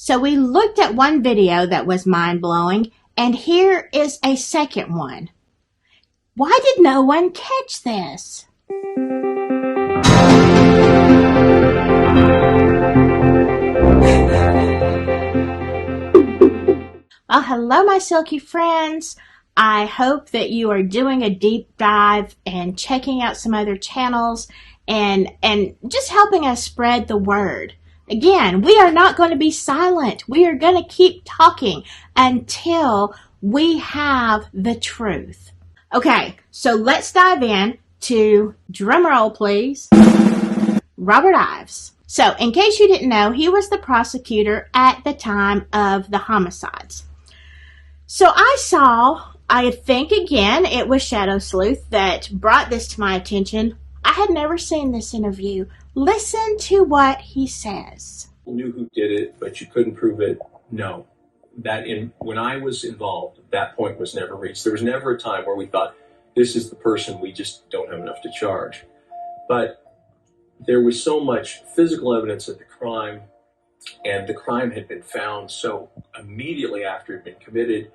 So we looked at one video that was mind-blowing, and here is a second one. Why did no one catch this? Well, hello, my silky friends. I hope that you are doing a deep dive and checking out some other channels and just helping us spread the word. Again, we are not going to be silent. We are going to keep talking until we have the truth. Okay, so let's dive in to, drumroll please, Robert Ives. So, in case you didn't know, he was the prosecutor at the time of the homicides. So I think again, it was Shadow Sleuth that brought this to my attention. I had never seen this interview. Listen to what he says. Knew who did it, but you couldn't prove it. No. When I was involved, that point was never reached. There was never a time where we thought, this is the person, we just don't have enough to charge. But there was so much physical evidence of the crime, and the crime had been found so immediately after it had been committed,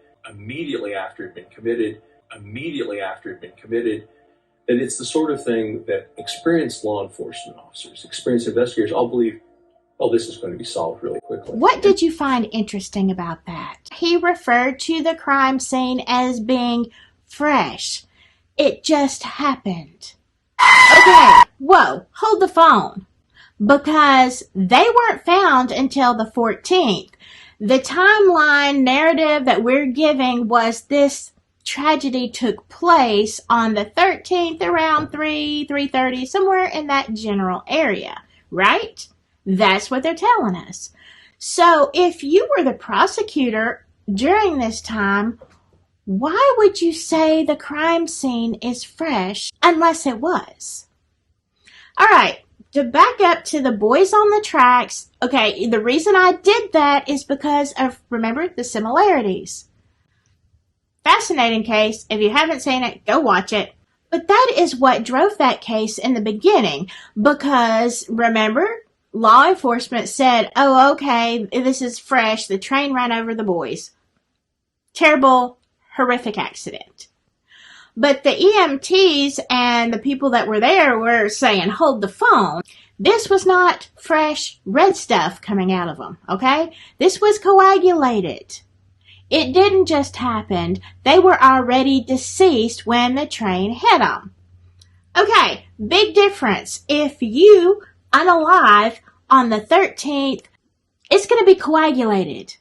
that it's the sort of thing that experienced law enforcement officers, experienced investigators all believe, oh, this is going to be solved really quickly. What did you find interesting about that? He referred to the crime scene as being fresh. It just happened. Okay, whoa, hold the phone. Because they weren't found until the 14th. The timeline narrative that we're giving was this tragedy took place on the 13th around 3:30, somewhere in that general area, right? That's what they're telling us. So if you were the prosecutor during this time, why would you say the crime scene is fresh unless it was? All right. To back up to the boys on the tracks, okay, the reason I did that is because of, remember, the similarities. Fascinating case. If you haven't seen it, go watch it. But that is what drove that case in the beginning because, remember, law enforcement said, oh, okay, this is fresh. The train ran over the boys. Terrible, horrific accident. But the EMTs and the people that were there were saying, hold the phone. This was not fresh red stuff coming out of them, okay? This was coagulated. It didn't just happen. They were already deceased when the train hit them. Okay, big difference. If you unalive on the 13th, it's going to be coagulated.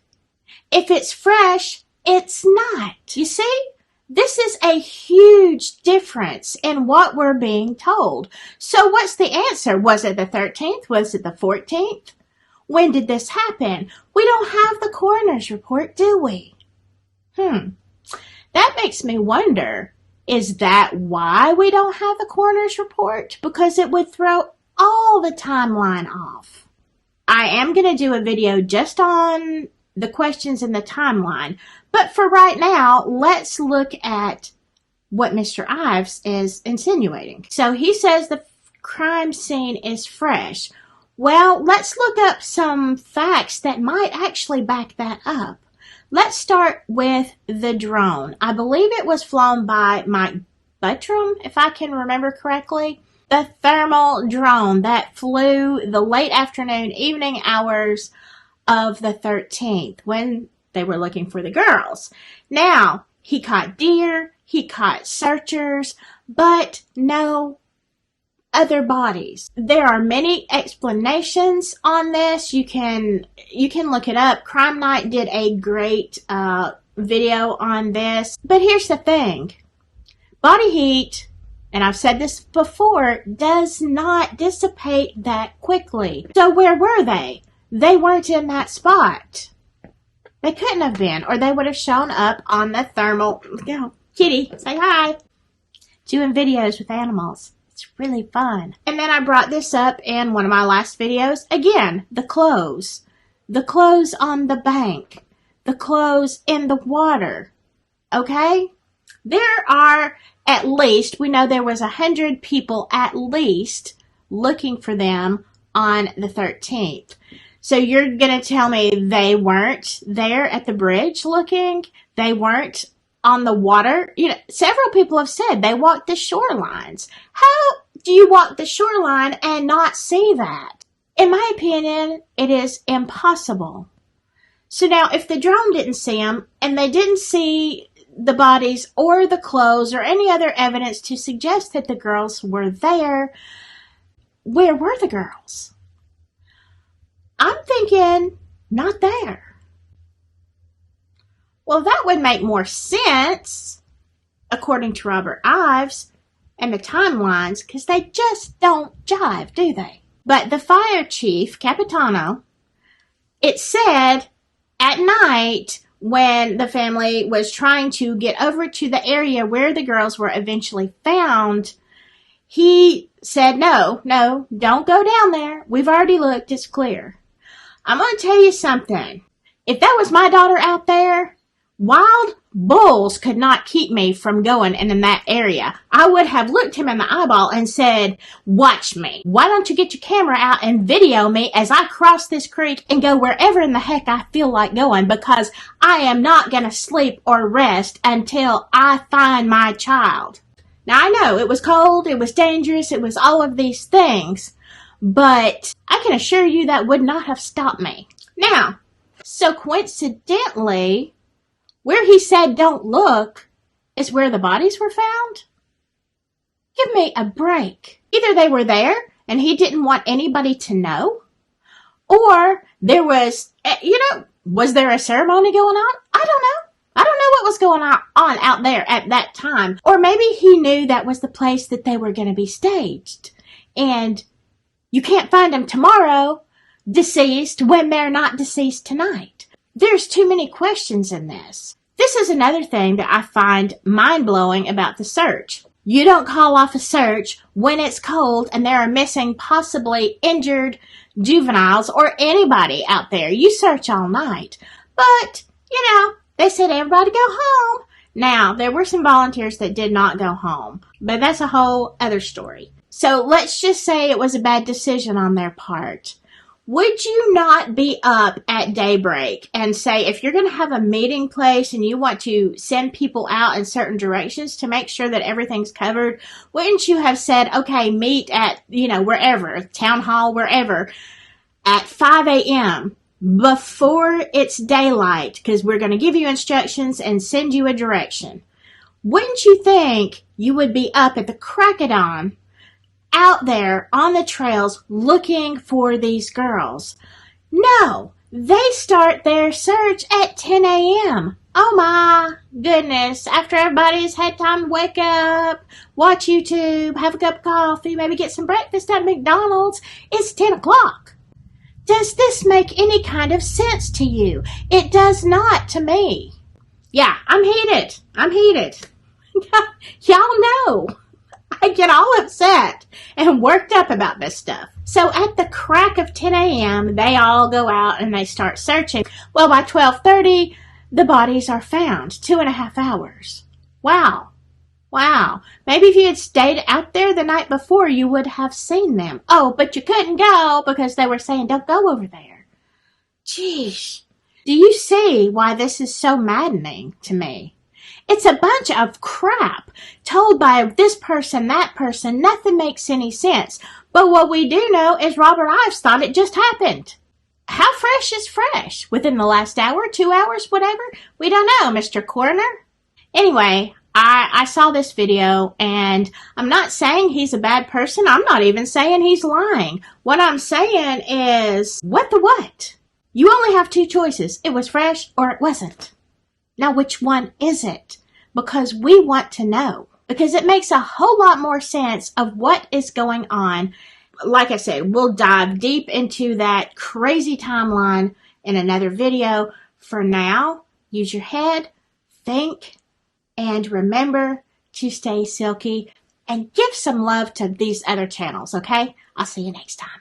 If it's fresh, it's not. You see? This is a huge difference in what we're being told. So what's the answer? Was it the 13th? Was it the 14th? When did this happen? We don't have the coroner's report, do we? That makes me wonder, is that why we don't have the coroner's report? Because it would throw all the timeline off. I am going to do a video just on the questions in the timeline. But for right now, let's look at what Mr. Ives is insinuating. So he says the crime scene is fresh. Well, let's look up some facts that might actually back that up. Let's start with the drone. I believe it was flown by Mike Buttram, if I can remember correctly. The thermal drone that flew the late afternoon, evening hours of the 13th when they were looking for the girls. Now, he caught deer, he caught searchers, but no other bodies. There are many explanations on this. You can look it up. Crime Night did a great video on this. But here's the thing. Body heat, and I've said this before, does not dissipate that quickly. So where were they? They weren't in that spot. They couldn't have been, or they would have shown up on the thermal. Kitty, say hi. Doing videos with animals. It's really fun. And then I brought this up in one of my last videos. Again, the clothes. The clothes on the bank. The clothes in the water. Okay? There are at least, we know there was 100 people at least looking for them on the 13th. So you're going to tell me they weren't there at the bridge looking? They weren't on the water? You know, several people have said they walked the shorelines. How do you walk the shoreline and not see that? In my opinion, it is impossible. So now, if the drone didn't see them, and they didn't see the bodies or the clothes or any other evidence to suggest that the girls were there, where were the girls? I'm thinking, not there. Well, that would make more sense, according to Robert Ives, and the timelines, because they just don't jive, do they? But the fire chief, Capitano, it said at night when the family was trying to get over to the area where the girls were eventually found, he said, no, don't go down there. We've already looked. It's clear. I'm going to tell you something. If that was my daughter out there, wild bulls could not keep me from going in that area. I would have looked him in the eyeball and said, watch me. Why don't you get your camera out and video me as I cross this creek and go wherever in the heck I feel like going, because I am not going to sleep or rest until I find my child. Now, I know it was cold, it was dangerous, it was all of these things, but I can assure you that would not have stopped me. Now, so coincidentally, where he said don't look is where the bodies were found? Give me a break. Either they were there and he didn't want anybody to know, or there was, was there a ceremony going on? I don't know. I don't know what was going on out there at that time. Or maybe he knew that was the place that they were going to be staged. And you can't find them tomorrow, deceased, when they're not deceased tonight. There's too many questions in this. This is another thing that I find mind-blowing about the search. You don't call off a search when it's cold and there are missing, possibly injured juveniles or anybody out there. You search all night. But, they said everybody go home. Now, there were some volunteers that did not go home, but that's a whole other story. So let's just say it was a bad decision on their part. Would you not be up at daybreak and say, if you're going to have a meeting place and you want to send people out in certain directions to make sure that everything's covered, wouldn't you have said, okay, meet at, wherever, town hall, wherever, at 5 a.m., before it's daylight, because we're going to give you instructions and send you a direction. Wouldn't you think you would be up at the crack of dawn, out there on the trails looking for these girls? No, they start their search at 10 a.m. Oh my goodness, after everybody's had time to wake up, watch YouTube, have a cup of coffee, maybe get some breakfast at McDonald's, it's 10 o'clock. Does this make any kind of sense to you? It does not to me. Yeah, I'm heated. Y'all know I get all upset and worked up about this stuff. So at the crack of 10 a.m., they all go out and they start searching. Well, by 12:30, the bodies are found. 2.5 hours. Wow. Maybe if you had stayed out there the night before, you would have seen them. Oh, but you couldn't go because they were saying, don't go over there. Jeez. Do you see why this is so maddening to me? It's a bunch of crap told by this person, that person. Nothing makes any sense. But what we do know is Robert Ives thought it just happened. How fresh is fresh? Within the last hour, 2 hours, whatever? We don't know, Mr. Coroner. Anyway, I saw this video, and I'm not saying he's a bad person. I'm not even saying he's lying. What I'm saying is, what the what? You only have two choices. It was fresh or it wasn't. Now, which one is it? Because we want to know. Because it makes a whole lot more sense of what is going on. Like I said, we'll dive deep into that crazy timeline in another video. For now, use your head, think, and remember to stay silky and give some love to these other channels, okay? I'll see you next time.